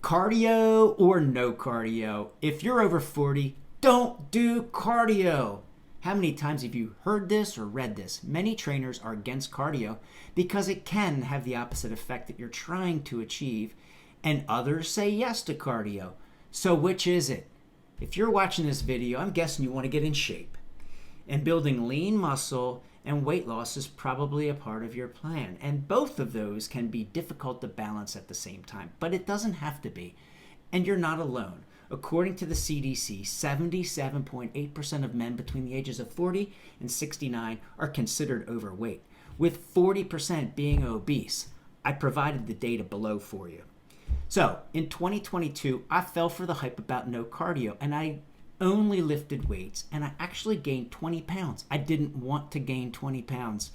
Cardio or no cardio? If you're over 40, don't do cardio. How many times have you heard this or read this? Many trainers are against cardio because it can have the opposite effect that you're trying to achieve, and others say yes to cardio. So which is it? If you're watching this video, I'm guessing you want to get in shape. And building lean muscle and weight loss is probably a part of your plan. And both of those can be difficult to balance at the same time, but it doesn't have to be. And you're not alone. According to the CDC, 77.8% of men between the ages of 40 and 69 are considered overweight, with 40% being obese. I provided the data below for you. So, in 2022, I fell for the hype about no cardio, and I only lifted weights, and I actually gained 20 pounds. I didn't want to gain 20 pounds.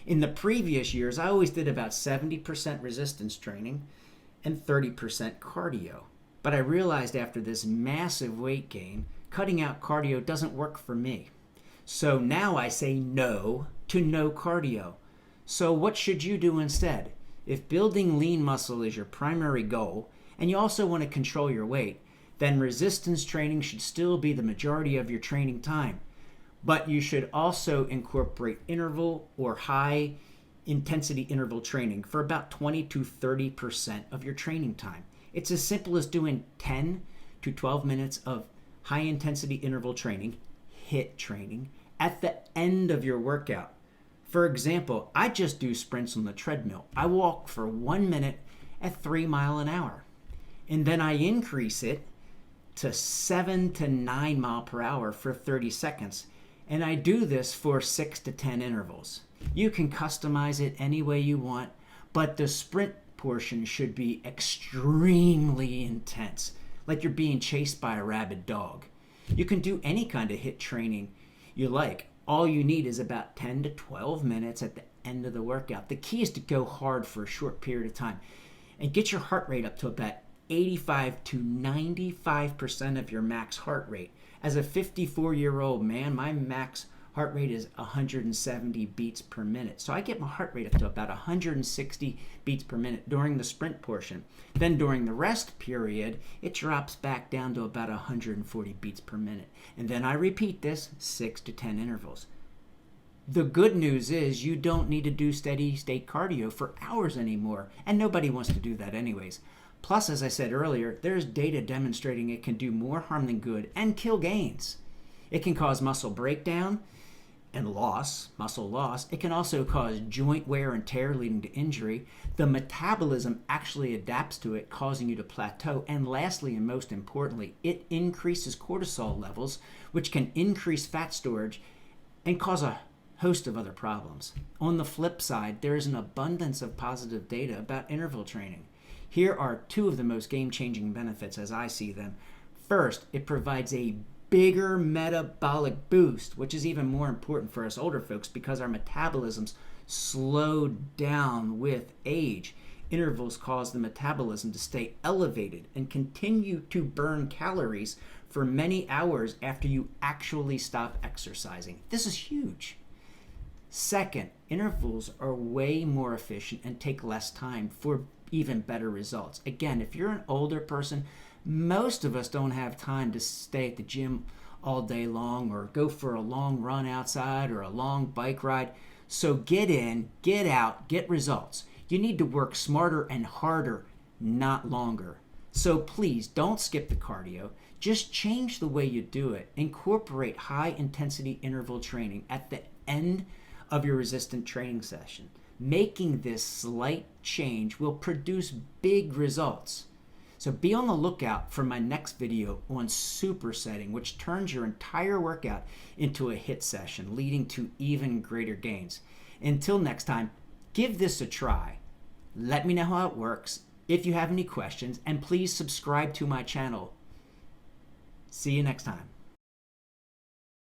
In the previous years, I always did about 70% resistance training and 30% cardio. But I realized after this massive weight gain, cutting out cardio doesn't work for me. So now I say no to no cardio. So what should you do instead? If building lean muscle is your primary goal, and you also want to control your weight, then resistance training should still be the majority of your training time. But you should also incorporate interval or high intensity interval training for about 20 to 30% of your training time. It's as simple as doing 10 to 12 minutes of high intensity interval training, HIIT training, at the end of your workout. For example, I just do sprints on the treadmill. I walk for 1 minute at 3 miles an hour. And then I increase it to 7 to 9 miles per hour for 30 seconds. And I do this for 6 to 10 intervals. You can customize it any way you want, but the sprint portion should be extremely intense, like you're being chased by a rabid dog. You can do any kind of HIIT training you like. All you need is about 10 to 12 minutes at the end of the workout. The key is to go hard for a short period of time and get your heart rate up to about 85 to 95% of your max heart rate. As a 54-year-old man, my max heart rate is 170 beats per minute. So I get my heart rate up to about 160 beats per minute during the sprint portion. Then during the rest period, it drops back down to about 140 beats per minute. And then I repeat this 6 to 10 intervals. The good news is you don't need to do steady state cardio for hours anymore, and nobody wants to do that anyways. Plus, as I said earlier, there's data demonstrating it can do more harm than good and kill gains. It can cause muscle breakdown and muscle loss. It can also cause joint wear and tear leading to injury. The metabolism actually adapts to it, causing you to plateau. And lastly, and most importantly, it increases cortisol levels, which can increase fat storage and cause a host of other problems. On the flip side, there is an abundance of positive data about interval training. Here are two of the most game-changing benefits as I see them. First, it provides a bigger metabolic boost, which is even more important for us older folks because our metabolisms slow down with age. Intervals cause the metabolism to stay elevated and continue to burn calories for many hours after you actually stop exercising. This is huge. Second, intervals are way more efficient and take less time for even better results. Again, if you're an older person, most of us don't have time to stay at the gym all day long or go for a long run outside or a long bike ride. So get in, get out, get results. You need to work smarter and harder, not longer. So please don't skip the cardio. Just change the way you do it. Incorporate high intensity interval training at the end of your resistant training session. Making this slight change will produce big results. So be on the lookout for my next video on supersetting, which turns your entire workout into a HIIT session, leading to even greater gains. Until next time, give this a try. Let me know how it works, if you have any questions, and please subscribe to my channel. See you next time.